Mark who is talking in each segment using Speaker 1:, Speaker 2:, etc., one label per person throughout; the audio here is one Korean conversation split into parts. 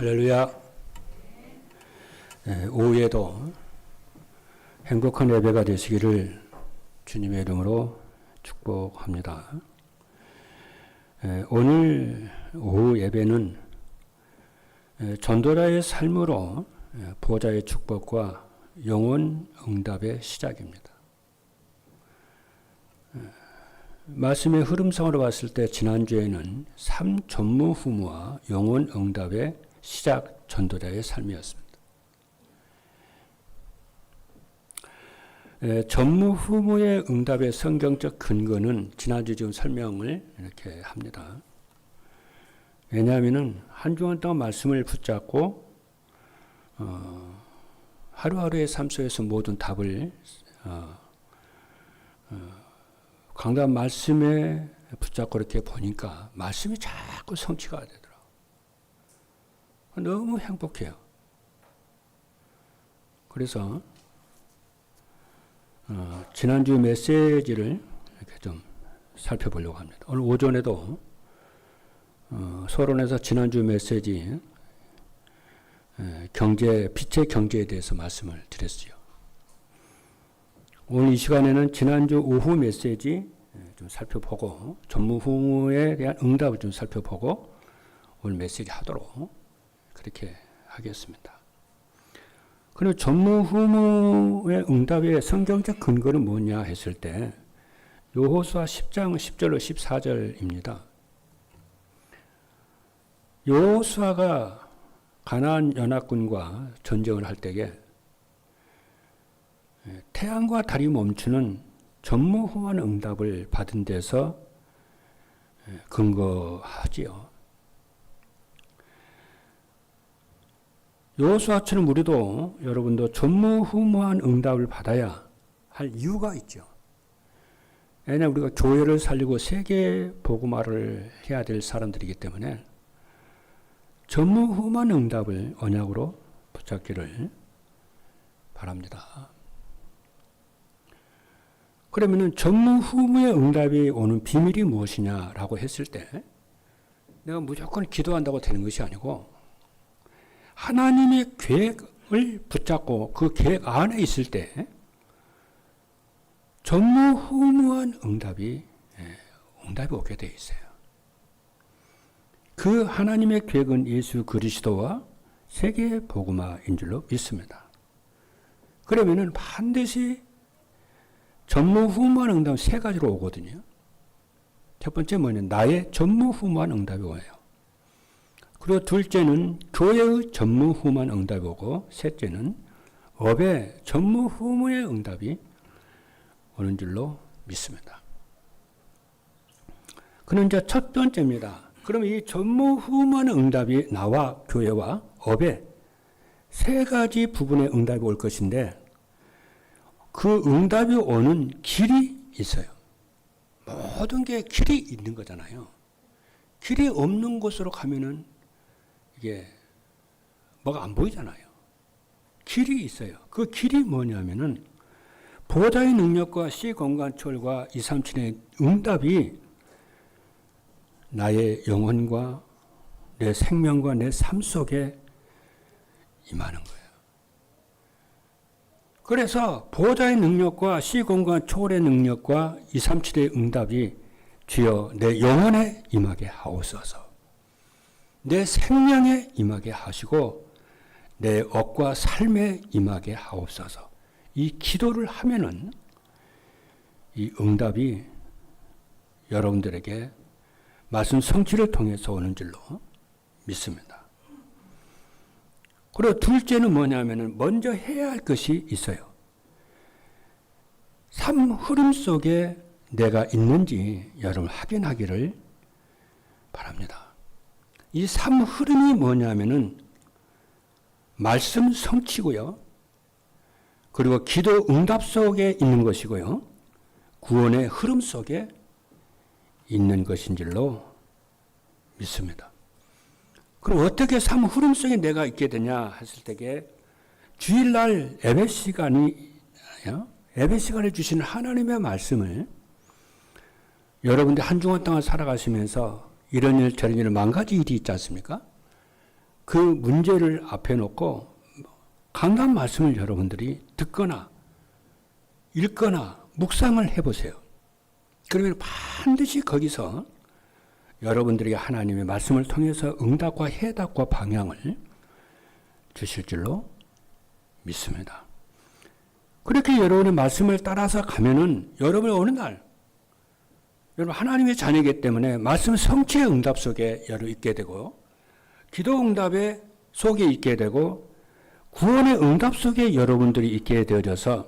Speaker 1: 할렐루야. 오후에도 행복한 예배가 되시기를 주님의 이름으로 축복합니다. 오늘 오후 예배는 전도자의 삶으로 보호자의 축복과 영혼 응답의 시작입니다. 말씀의 흐름상으로 봤을 때 지난주에는 삶 전무후무와 영혼 응답의 시작 전도자의 삶이었습니다. 전무후무의 응답의 성경적 근거는 지난주 지금 설명을 이렇게 합니다. 왜냐하면 한 주간 동안 말씀을 붙잡고 하루하루의 삶 속에서 모든 답을 강단 말씀에 붙잡고 이렇게 보니까 말씀이 자꾸 성취가 되더라고요. 너무 행복해요. 그래서 지난주 메시지를 이렇게 좀 살펴보려고 합니다. 오늘 오전에도 서론에서 지난주 메시지 빛의 경제에 대해서 말씀을 드렸어요. 오늘 이 시간에는 지난주 오후 메시지 좀 살펴보고 전무후무에 대한 응답을 좀 살펴보고 오늘 메시지 하도록 그렇게 하겠습니다. 그리고 전무후무의 응답의 성경적 근거는 뭐냐 했을 때 여호수아 10장 10절로 14절입니다. 여호수아가 가나안 연합군과 전쟁을 할 때에 태양과 달이 멈추는 전무후무한 응답을 받은 데서 근거하지요. 여호수아처럼 우리도 여러분도 전무후무한 응답을 받아야 할 이유가 있죠. 왜냐하면 우리가 교회를 살리고 세계 복음화를 해야 될 사람들이기 때문에 전무후무한 응답을 언약으로 붙잡기를 바랍니다. 그러면은 전무후무의 응답이 오는 비밀이 무엇이냐라고 했을 때 내가 무조건 기도한다고 되는 것이 아니고 하나님의 계획을 붙잡고 그 계획 안에 있을 때 전무후무한 응답이 오게 되어 있어요. 그 하나님의 계획은 예수 그리스도와 세계 복음화인 줄로 믿습니다. 그러면은 반드시 전무후무한 응답은 세 가지로 오거든요. 첫 번째 뭐냐면 나의 전무후무한 응답이 와요. 그리고 둘째는 교회의 전무후무한 응답이 오고 셋째는 업의 전무후무의 응답이 오는 줄로 믿습니다. 그는 이제 첫 번째입니다. 그럼 이 전무후무한 응답이 나와 교회와 업의 세 가지 부분의 응답이 올 것인데 그 응답이 오는 길이 있어요. 모든 게 길이 있는 거잖아요. 길이 없는 곳으로 가면은 이게 뭐가 안 보이잖아요. 길이 있어요. 그 길이 뭐냐면은 보호자의 능력과 시공간초월과 237의 응답이 나의 영혼과 내 생명과 내 삶 속에 임하는 거예요. 그래서 보호자의 능력과 시공간 초월의 능력과 237의 응답이 주여 내 영혼에 임하게 하옵소서. 내 생명에 임하게 하시고 내 업과 삶에 임하게 하옵소서. 이 기도를 하면은 이 응답이 여러분들에게 말씀 성취를 통해서 오는 줄로 믿습니다. 그리고 둘째는 뭐냐면은 먼저 해야 할 것이 있어요. 삶 흐름 속에 내가 있는지 여러분 확인하기를 바랍니다. 이 삶 흐름이 뭐냐면은 말씀 성취고요. 그리고 기도 응답 속에 있는 것이고요. 구원의 흐름 속에 있는 것인 줄로 믿습니다. 그럼 어떻게 삶 흐름 속에 내가 있게 되냐 했을 때에 주일날 예배 시간에 주시는 하나님의 말씀을 여러분들 한 주간 동안 살아가시면서 이런 일 저런 일 만 가지 일이 있지 않습니까? 그 문제를 앞에 놓고 강단 말씀을 여러분들이 듣거나 읽거나 묵상을 해보세요. 그러면 반드시 거기서 여러분들에게 하나님의 말씀을 통해서 응답과 해답과 방향을 주실 줄로 믿습니다. 그렇게 여러분의 말씀을 따라서 가면은 여러분이 어느 날 여러분 하나님의 자녀이기 때문에 말씀 성취의 응답 속에 여러분 있게 되고 기도 응답의 속에 있게 되고 구원의 응답 속에 여러분들이 있게 되어져서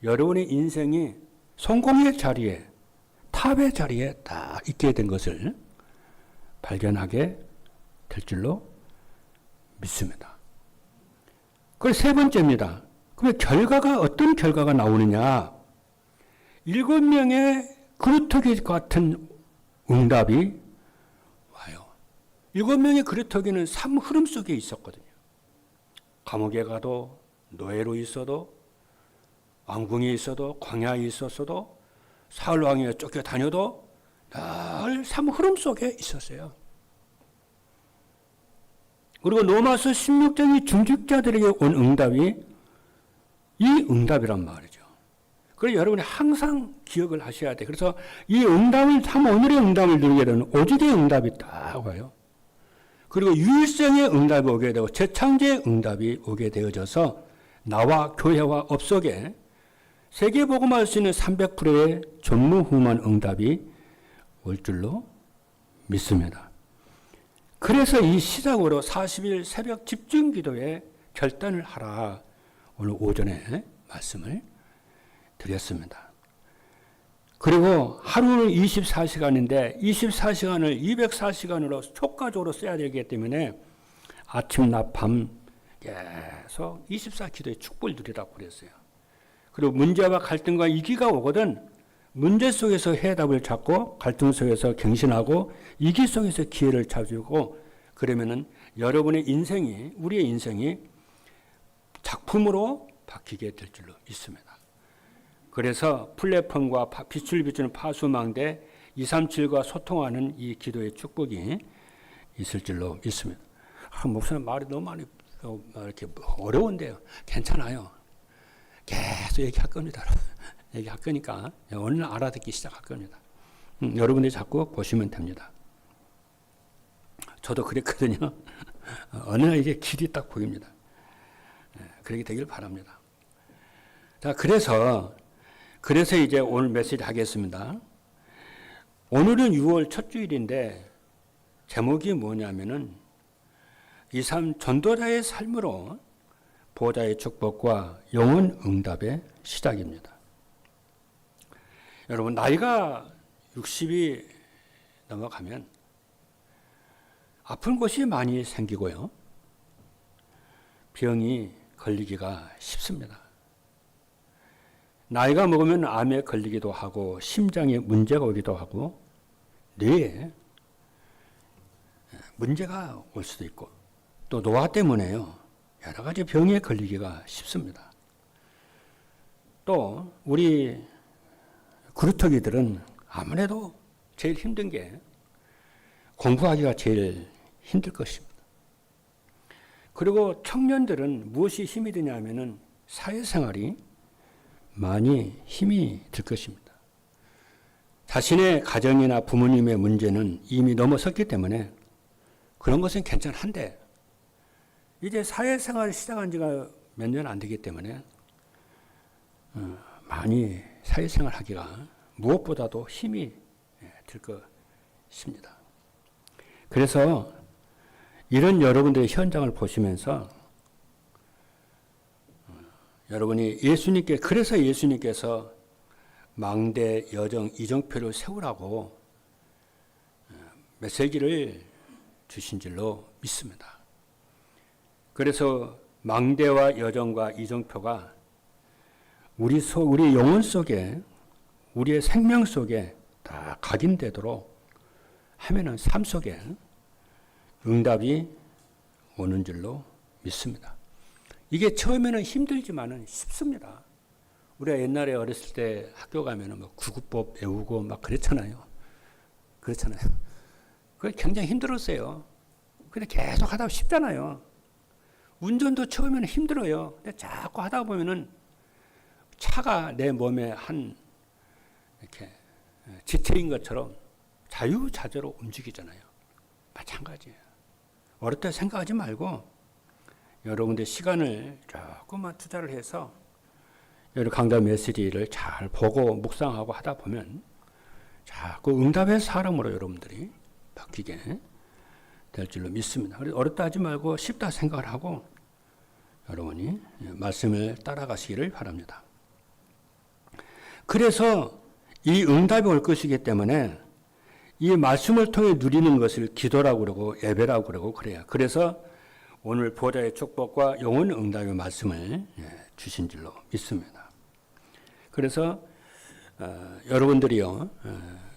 Speaker 1: 여러분의 인생이 성공의 자리에 탑의 자리에 딱 있게 된 것을 발견하게 될 줄로 믿습니다. 그리고 세 번째입니다. 그럼 결과가 어떤 결과가 나오느냐? 7명의 그루터기 같은 응답이 와요. 7명의 그루터기는 삶 흐름 속에 있었거든요. 감옥에 가도 노예로 있어도 왕궁에 있어도 광야에 있었어도 사울 왕에 쫓겨다녀도 늘 삶 흐름 속에 있었어요. 그리고 로마서 16장의 중직자들에게 온 응답이 이 응답이란 말이죠. 그래서 여러분이 항상 기억을 하셔야 돼요. 그래서 이 응답을 참 오늘의 응답을 누리게 되는 오직의 응답이 딱 와요. 그리고 유일성의 응답이 오게 되고 재창조의 응답이 오게 되어져서 나와 교회와 업 속에 세계복음할 수 있는 300%의 전무후무한 응답이 올 줄로 믿습니다. 그래서 이 시작으로 40일 새벽 집중기도에 결단을 하라 오늘 오전에 말씀을 드렸습니다. 그리고 하루는 24시간인데 24시간을 204시간으로 효과적으로 써야 되기 때문에 아침, 낮, 밤 계속 24기도의 축복을 누리라고 그랬어요. 그리고 문제와 갈등과 위기가 오거든 문제 속에서 해답을 찾고 갈등 속에서 갱신하고 위기 속에서 기회를 찾고 그러면은 여러분의 인생이 우리의 인생이 작품으로 바뀌게 될 줄로 믿습니다. 그래서 플랫폼과 빛을 비추는 파수망대 237과 소통하는 이 기도의 축복이 있을 줄로 믿습니다. 목사님 말이 너무 많이 이렇게 어려운데요. 괜찮아요. 계속 얘기할 겁니다. 얘기할 거니까 오늘 알아듣기 시작할 겁니다. 여러분들이 자꾸 보시면 됩니다. 저도 그랬거든요. 어느 날 이게 길이 딱 보입니다. 그렇게 되길 바랍니다. 자, 그래서 이제 오늘 메시지 하겠습니다. 오늘은 6월 첫 주일인데 제목이 뭐냐면은 이 삶 전도자의 삶으로 보호자의 축복과 영혼 응답의 시작입니다. 여러분 나이가 60이 넘어가면 아픈 곳이 많이 생기고요. 병이 걸리기가 쉽습니다. 나이가 먹으면 암에 걸리기도 하고 심장에 문제가 오기도 하고 뇌에 문제가 올 수도 있고 또 노화 때문에요. 여러 가지 병에 걸리기가 쉽습니다. 또 우리 그루터기들은 아무래도 제일 힘든 게 공부하기가 제일 힘들 것입니다. 그리고 청년들은 무엇이 힘이 드냐 하면은 사회생활이 많이 힘이 들 것입니다. 자신의 가정이나 부모님의 문제는 이미 넘어섰기 때문에 그런 것은 괜찮은데 이제 사회생활을 시작한 지가 몇 년 안 되기 때문에 많이 사회생활 하기가 무엇보다도 힘이 들 것입니다. 그래서 이런 여러분들의 현장을 보시면서 여러분이 그래서 예수님께서 망대, 여정, 이정표를 세우라고 메시지를 주신 줄로 믿습니다. 그래서 망대와 여정과 이정표가 우리 영혼 속에 우리의 생명 속에 다 각인되도록 하면은 삶 속에 응답이 오는 줄로 믿습니다. 이게 처음에는 힘들지만은 쉽습니다. 우리가 옛날에 어렸을 때 학교 가면은 뭐 구구법 외우고 막 그랬잖아요. 그게 굉장히 힘들었어요. 근데 계속 하다 보면 쉽잖아요. 운전도 처음에는 힘들어요. 근데 자꾸 하다 보면은 차가 내 몸에 한 이렇게 지체인 것처럼 자유자재로 움직이잖아요. 마찬가지예요. 어릴 때 생각하지 말고 여러분들 시간을 조금만 투자를 해서 여러 강단 메시지를 잘 보고 묵상하고 하다 보면 자꾸 응답의 사람으로 여러분들이 바뀌게 될 줄로 믿습니다. 어렵다 하지 말고 쉽다 생각을 하고 여러분이 말씀을 따라가시기를 바랍니다. 그래서 이 응답이 올 것이기 때문에 이 말씀을 통해 누리는 것을 기도라고 그러고 예배라고 그러고 그래요. 그래서 오늘 보좌의 축복과 영혼 응답의 말씀을 주신 줄로 믿습니다. 그래서 여러분들이요,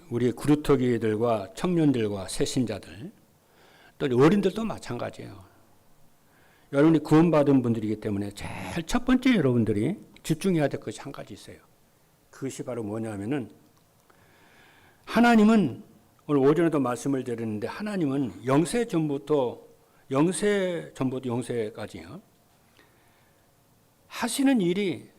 Speaker 1: 우리 구루터기들과 청년들과 새신자들 또 어린들도 마찬가지예요. 여러분이 구원받은 분들이기 때문에 제일 첫 번째 여러분들이 집중해야 될 것이 한 가지 있어요. 그것이 바로 뭐냐면은 하나님은 오늘 오전에도 말씀을 드렸는데 하나님은 영세 전부터 영세까지요 하시는 일이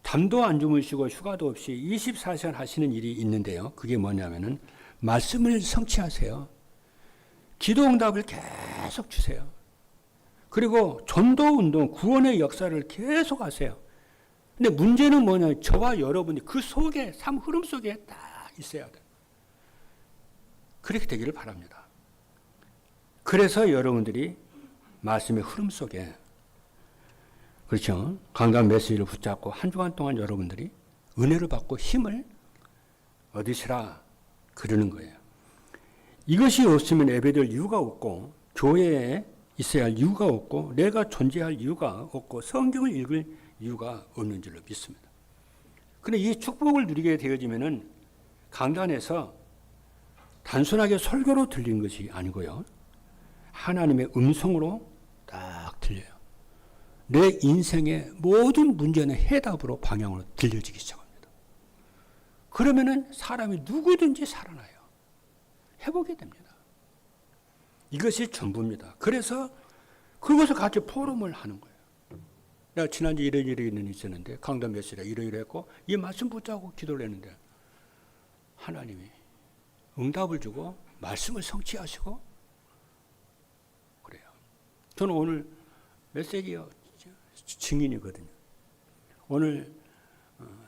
Speaker 1: 잠도 안 주무시고 휴가도 없이 24시간 하시는 일이 있는데요. 그게 뭐냐면은 말씀을 성취하세요. 기도 응답을 계속 주세요. 그리고 전도 운동, 구원의 역사를 계속 하세요. 근데 문제는 뭐냐? 저와 여러분이 그 속에, 삶 흐름 속에 딱 있어야 돼요. 그렇게 되기를 바랍니다. 그래서 여러분들이 말씀의 흐름 속에, 그렇죠? 강단 메시지를 붙잡고 한 주간 동안 여러분들이 은혜를 받고 힘을 얻으시라 그러는 거예요. 이것이 없으면 예배될 이유가 없고 교회에 있어야 할 이유가 없고 내가 존재할 이유가 없고 성경을 읽을 이유가 없는 줄로 믿습니다. 그런데 이 축복을 누리게 되어지면은 강단에서 단순하게 설교로 들린 것이 아니고요. 하나님의 음성으로 딱 들려요. 내 인생의 모든 문제는 해답으로 방향으로 들려지기 시작합니다. 그러면은 사람이 누구든지 살아나요. 회복이 됩니다. 이것이 전부입니다. 그래서 그것을 같이 포럼을 하는 거예요. 내가 지난주 이런 있었는데 강단 메시지가 이러이러 했고 이 말씀 붙잡고 기도를 했는데 하나님이 응답을 주고 말씀을 성취하시고 그래요. 저는 오늘 메시지가 증인이거든요. 오늘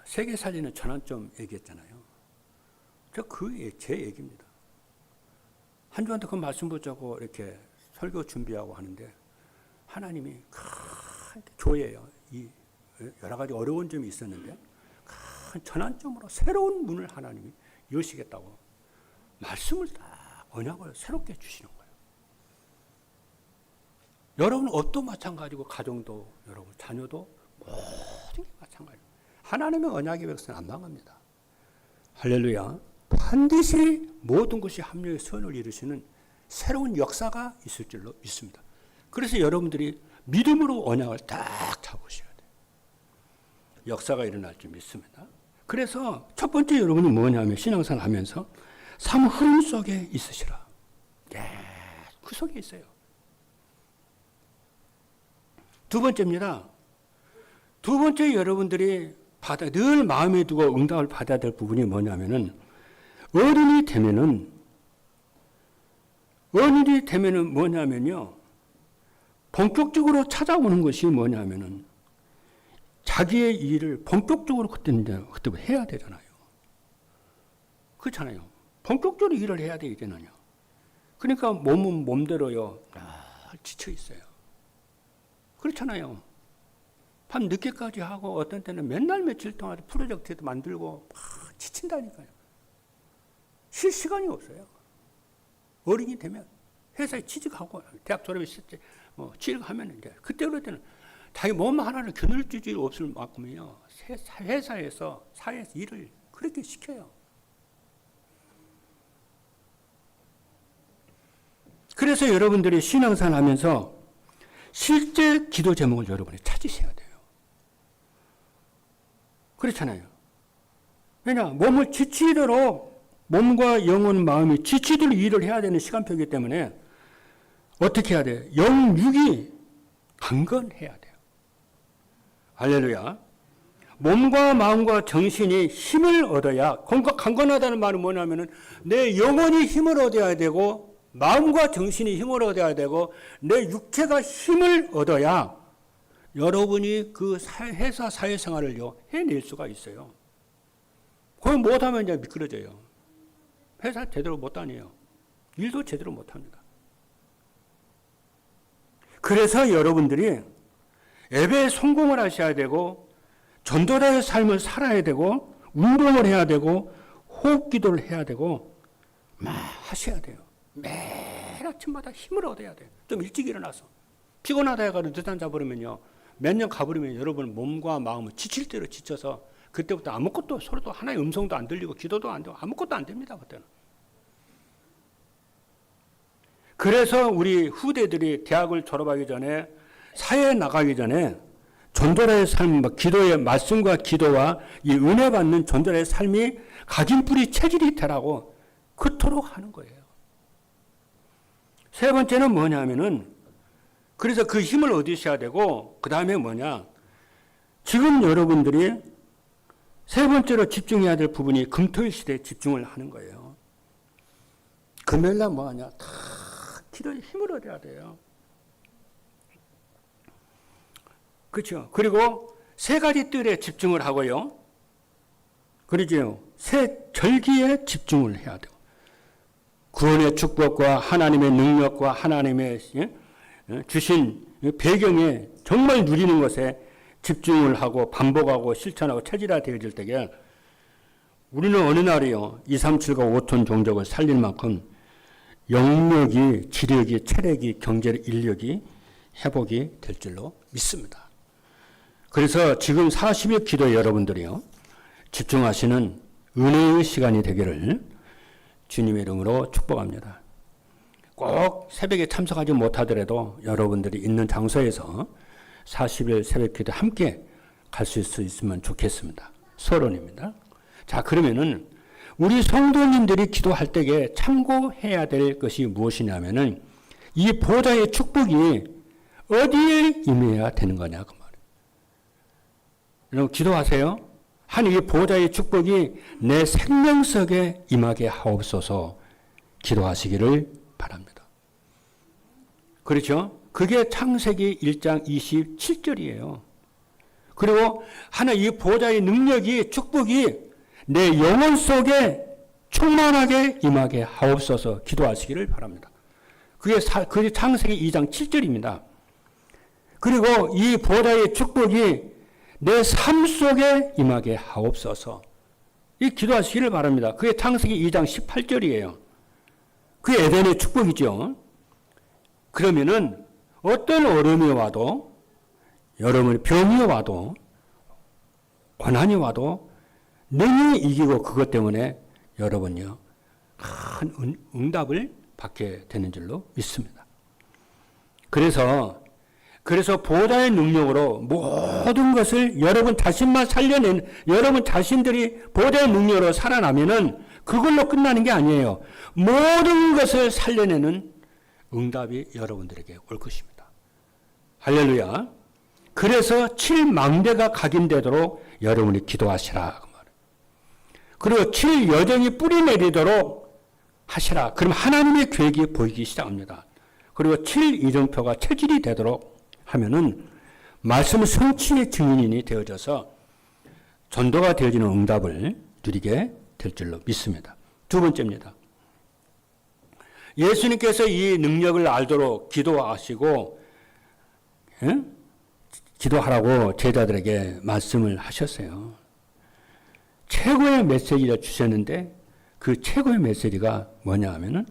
Speaker 1: 세계 살리는 전환점 얘기했잖아요. 제 얘기입니다. 한 주한테 그 말씀 붙잡고 이렇게 설교 준비하고 하는데 하나님이 큰 교회예요. 이 여러 가지 어려운 점이 있었는데 큰 전환점으로 새로운 문을 하나님이 여시겠다고 말씀을 딱 언약을 새롭게 주시는 거예요. 여러분 옷도 마찬가지고 가정도 여러분 자녀도 모든 게 마찬가지예요. 하나님의 언약의 백성은 안 망합니다. 할렐루야. 반드시 모든 것이 합력의 선을 이루시는 새로운 역사가 있을 줄로 믿습니다. 그래서 여러분들이 믿음으로 언약을 딱 잡으셔야 돼요. 역사가 일어날 줄 믿습니다. 그래서 첫 번째 여러분이 뭐냐면 신앙생활 하면서 삶 흐름 속에 있으시라. 그 속에 있어요. 두 번째입니다. 두 번째 여러분들이 늘 마음에 두고 응답을 받아야 될 부분이 뭐냐면은 어른이 되면은 뭐냐면요. 본격적으로 찾아오는 것이 뭐냐면은 자기의 일을 본격적으로 그때부터 해야 되잖아요. 그렇잖아요. 본격적으로 일을 해야 되잖아요. 그러니까 몸은 몸대로요. 지쳐 있어요. 그렇잖아요. 밤 늦게까지 하고 어떤 때는 맨날 며칠 동안 프로젝트도 만들고 지친다니까요. 쉴 시간이 없어요. 어른이 되면 회사에 취직하고 대학 졸업했을 때 취직하면 이제 그때 그럴 때는 자기 몸 하나를 겨눌 줄이 없을 만큼이요. 회사에서 사회에서 일을 그렇게 시켜요. 그래서 여러분들이 신앙생활 하면서 실제 기도 제목을 여러분이 찾으셔야 돼요. 그렇잖아요. 왜냐? 몸을 지치도록 몸과 영혼, 마음이 지치도록 일을 해야 되는 시간표이기 때문에 어떻게 해야 돼요? 영육이 강건해야 돼요. 할렐루야. 몸과 마음과 정신이 힘을 얻어야, 강건하다는 말은 뭐냐면은 내 영혼이 힘을 얻어야 되고 마음과 정신이 힘을 얻어야 되고 내 육체가 힘을 얻어야 여러분이 그 회사 사회생활을요 해낼 수가 있어요. 그걸 못하면 이제 미끄러져요. 회사 제대로 못 다녀요. 일도 제대로 못합니다. 그래서 여러분들이 예배에 성공을 하셔야 되고 전도자의 삶을 살아야 되고 운동을 해야 되고 호흡기도를 해야 되고 막 하셔야 돼요. 매일 아침마다 힘을 얻어야 돼요. 좀 일찍 일어나서. 피곤하다 해가지고 늦잠 자버리면요. 몇 년 가버리면 여러분 몸과 마음은 지칠 대로 지쳐서 그때부터 아무것도 서로도 하나의 음성도 안 들리고 기도도 안 되고 아무것도 안 됩니다. 그때는. 그래서 우리 후대들이 대학을 졸업하기 전에 사회에 나가기 전에 전도자의 삶, 기도의 말씀과 기도와 이 은혜 받는 전도자의 삶이 각인 뿌리 체질이 되라고 그토록 하는 거예요. 세 번째는 뭐냐면은 그래서 그 힘을 얻으셔야 되고 그 다음에 뭐냐 지금 여러분들이 세 번째로 집중해야 될 부분이 금토일 시대에 집중을 하는 거예요. 금요일날 뭐하냐 다 기도에 힘을 얻어야 돼요. 그렇죠. 그리고 세 가지 뜰에 집중을 하고요. 그러죠. 세 절기에 집중을 해야 돼요. 구원의 축복과 하나님의 능력과 하나님의 주신 배경에 정말 누리는 것에 집중을 하고 반복하고 실천하고 체질화되어질 때에 우리는 어느 날이요 2, 3, 7과 5톤 종족을 살릴 만큼 영력이, 지력이, 체력이, 경제력, 인력이 회복이 될 줄로 믿습니다. 그래서 지금 40일 기도에 여러분들이요 집중하시는 은혜의 시간이 되기를 주님의 이름으로 축복합니다. 꼭 새벽에 참석하지 못하더라도 여러분들이 있는 장소에서 40일 새벽 기도 함께 갈 수 있으면 좋겠습니다. 서론입니다. 자, 그러면은 우리 성도님들이 기도할 때에 참고해야 될 것이 무엇이냐면은 이 보좌의 축복이 어디에 임해야 되는 거냐 그 말이에요. 여러분 기도하세요. 하나님 이 보좌의 축복이 내 생명 속에 임하게 하옵소서 기도하시기를 바랍니다. 그렇죠? 그게 창세기 1장 27절이에요. 그리고 하나님 이 보좌의 능력이 축복이 내 영혼 속에 충만하게 임하게 하옵소서 기도하시기를 바랍니다. 그게 창세기 2장 7절입니다. 그리고 이 보좌의 축복이 내 삶 속에 임하게 하옵소서 이 기도하시기를 바랍니다. 그게 창세기 2장 18절이에요. 그게 에덴의 축복이죠. 그러면은 어떤 어려움이 와도 여러분의 병이 와도 고난이 와도 능히 이기고 그것 때문에 여러분요 큰 응답을 받게 되는 줄로 믿습니다. 그래서 보좌의 능력으로 모든 것을 여러분 자신만 살려낸 여러분 자신들이 보좌의 능력으로 살아나면은 그걸로 끝나는 게 아니에요. 모든 것을 살려내는 응답이 여러분들에게 올 것입니다. 할렐루야. 그래서 7망대가 각인되도록 여러분이 기도하시라. 그리고 7여정이 뿌리 내리도록 하시라. 그럼 하나님의 계획이 보이기 시작합니다. 그리고 7이정표가 체질이 되도록 하면은 말씀 성취의 증인이 되어져서 전도가 되어지는 응답을 누리게 될 줄로 믿습니다. 두 번째입니다. 예수님께서 이 능력을 알도록 기도하시고 기도하라고 제자들에게 말씀을 하셨어요. 최고의 메시지를 주셨는데 그 최고의 메시지가 뭐냐 하면은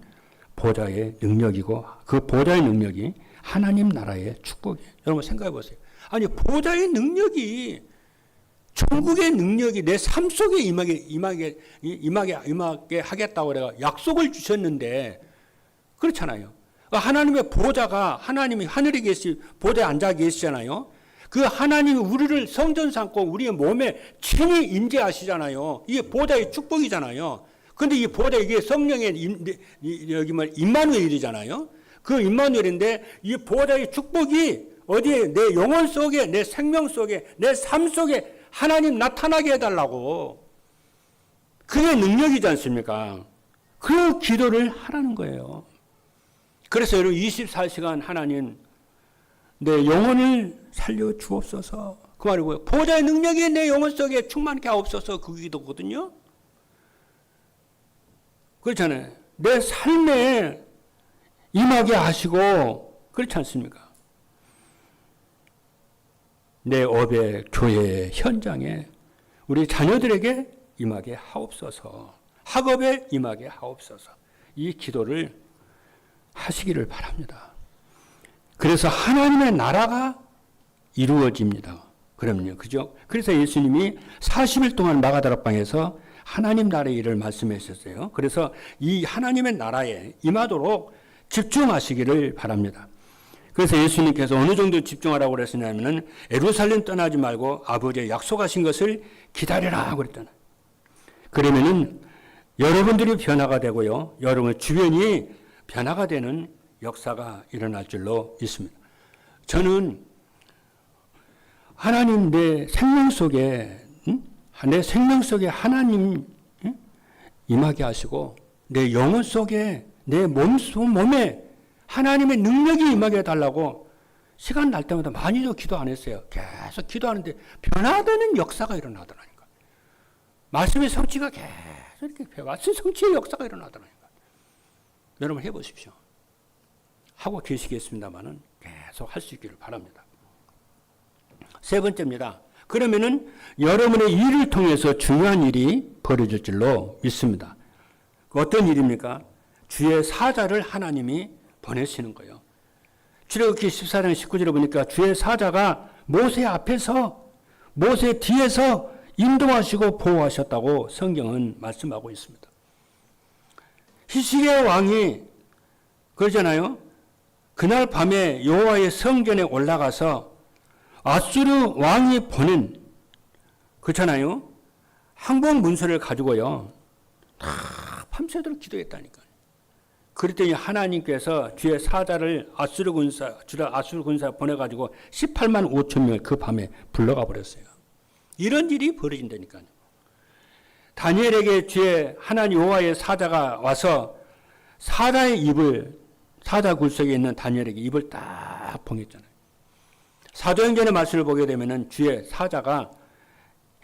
Speaker 1: 보좌의 능력이고 그 보좌의 능력이 하나님 나라의 축복이에요. 여러분 생각해 보세요. 아니 보좌의 능력이 천국의 능력이 내 삶 속에 임하게 하겠다고 내가 약속을 주셨는데 그렇잖아요. 하나님의 보좌가 하나님이 하늘에 보좌에 앉아 계시잖아요. 그 하나님이 우리를 성전 삼고 우리의 몸에 친히 임재하시잖아요. 이게 보좌의 축복이잖아요. 근데 이 보좌 이게 성령의 임마누엘이잖아요. 그 임마누엘인데 이 보호자의 축복이 어디에 내 영혼 속에 내 생명 속에 내 삶 속에 하나님 나타나게 해달라고. 그게 능력이지 않습니까? 그 기도를 하라는 거예요. 그래서 여러분 24시간 하나님 내 영혼을 살려 주옵소서. 그 말이고요. 보호자의 능력이 내 영혼 속에 충만케 하옵소서. 그 기도거든요. 그렇잖아요. 내 삶에 임하게 하시고 그렇지 않습니까? 내 업의 교회 현장에 우리 자녀들에게 임하게 하옵소서. 학업에 임하게 하옵소서. 이 기도를 하시기를 바랍니다. 그래서 하나님의 나라가 이루어집니다. 그럼요. 그죠? 그래서 예수님이 40일 동안 마가다락방에서 하나님 나라의 일을 말씀해 주셨어요. 그래서 이 하나님의 나라에 임하도록 집중하시기를 바랍니다. 그래서 예수님께서 어느 정도 집중하라고 그랬느냐면은 예루살렘 떠나지 말고 아버지의 약속하신 것을 기다려라 그랬잖아요. 그러면은 여러분들이 변화가 되고요. 여러분 주변이 변화가 되는 역사가 일어날 줄로 있습니다. 저는 하나님 내 생명 속에 하나님 임하게 하시고 내 영혼 속에 내 몸에 하나님의 능력이 임하게 해달라고 시간 날 때마다 많이도 기도 안 했어요. 계속 기도하는데 변화되는 역사가 일어나더라니까. 말씀의 성취가 계속 이렇게 말씀 성취의 역사가 일어나더라니까. 여러분 해보십시오. 하고 계시겠습니다만은 계속 할 수 있기를 바랍니다. 세 번째입니다. 그러면은 여러분의 일을 통해서 중요한 일이 벌어질 줄로 믿습니다. 어떤 일입니까? 주의 사자를 하나님이 보내시는 거예요. 출애굽기 14장 19절에 보니까 주의 사자가 모세 앞에서 모세 뒤에서 인도하시고 보호하셨다고 성경은 말씀하고 있습니다. 히스기야 왕이 그러잖아요. 그날 밤에 여호와의 성전에 올라가서 아수르 왕이 보낸 그렇잖아요. 항복 문서를 가지고요. 다 밤새도록 기도했다니까요. 그랬더니 하나님께서 주의 사자를 아수르 군사 보내가지고 18만 5천 명을 그 밤에 불러가 버렸어요. 이런 일이 벌어진다니까요. 다니엘에게 주의 하나님 여호와의 사자가 와서 사자 굴속에 있는 다니엘에게 입을 딱 봉했잖아요. 사도행전의 말씀을 보게 되면은 주의 사자가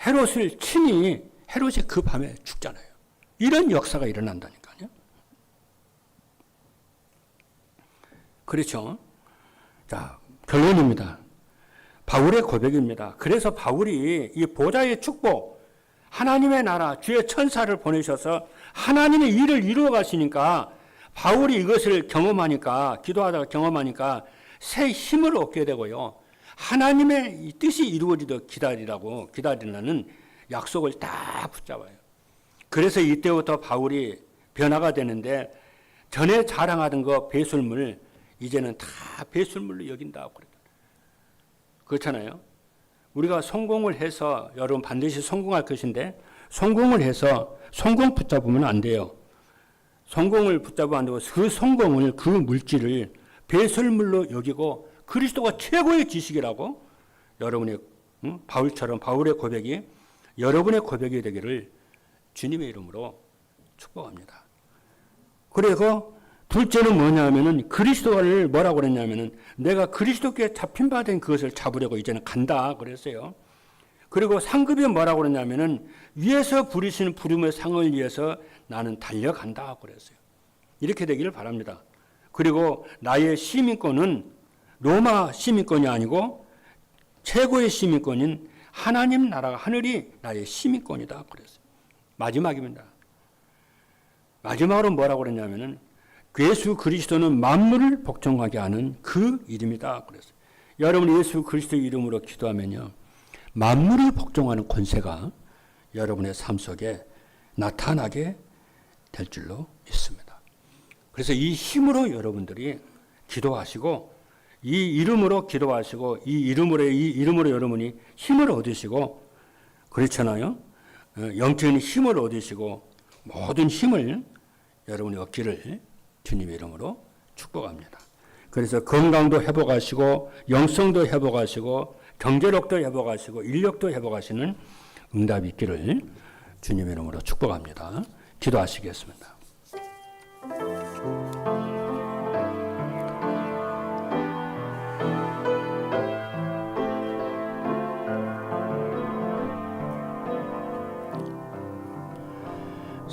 Speaker 1: 헤롯을 친히 헤롯이 그 밤에 죽잖아요. 이런 역사가 일어난다니까요. 그렇죠. 자, 결론입니다. 바울의 고백입니다. 그래서 바울이 이 보좌의 축복, 하나님의 나라, 주의 천사를 보내셔서 하나님의 일을 이루어 가시니까 바울이 이것을 경험하니까, 기도하다가 경험하니까 새 힘을 얻게 되고요. 하나님의 뜻이 이루어지도록 기다리라는 약속을 딱 붙잡아요. 그래서 이때부터 바울이 변화가 되는데 전에 자랑하던 거 배설물, 이제는 다 배설물로 여긴다고 그랬잖아요. 그렇잖아요. 우리가 성공을 해서 여러분 반드시 성공할 것인데 성공을 해서 성공 붙잡으면 안 돼요. 성공을 붙잡으면 안 되고 그 성공을 그 물질을 배설물로 여기고 그리스도가 최고의 지식이라고 여러분의 바울처럼 바울의 고백이 여러분의 고백이 되기를 주님의 이름으로 축복합니다. 그리고 둘째는 뭐냐면은 그리스도를 뭐라고 그랬냐면은 내가 그리스도께 잡힌 바 된 그것을 잡으려고 이제는 간다 그랬어요. 그리고 상급이 뭐라고 그랬냐면은 위에서 부리시는 부름의 상을 위해서 나는 달려간다 그랬어요. 이렇게 되기를 바랍니다. 그리고 나의 시민권은 로마 시민권이 아니고 최고의 시민권인 하나님 나라가 하늘이 나의 시민권이다 그랬어요. 마지막입니다. 마지막으로 뭐라고 그랬냐면은 예수 그리스도는 만물을 복종하게 하는 그 이름이다 그랬어요. 여러분 예수 그리스도의 이름으로 기도하면요. 만물을 복종하는 권세가 여러분의 삶 속에 나타나게 될 줄로 믿습니다. 그래서 이 힘으로 여러분들이 기도하시고 이 이름으로 기도하시고 이 이름으로 여러분이 힘을 얻으시고 그렇잖아요. 영적인 힘을 얻으시고 모든 힘을 여러분이 얻기를 주님의 이름으로 축복합니다. 그래서 건강도 회복하시고 영성도 회복하시고 경제력도 회복하시고 인력도 회복하시는 응답이 있기를 주님의 이름으로 축복합니다. 기도하시겠습니다.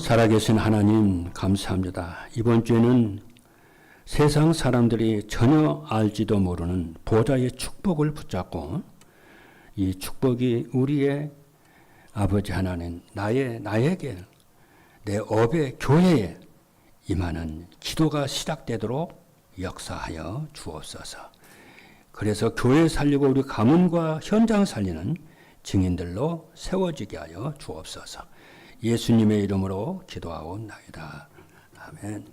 Speaker 1: 살아계신 하나님 감사합니다. 이번 주에는 세상 사람들이 전혀 알지도 모르는 보좌의 축복을 붙잡고 이 축복이 우리의 아버지 하나님 나에게 내 업의 교회에 임하는 기도가 시작되도록 역사하여 주옵소서. 그래서 교회 살리고 우리 가문과 현장 살리는 증인들로 세워지게 하여 주옵소서. 예수님의 이름으로 기도하옵나이다. 아멘.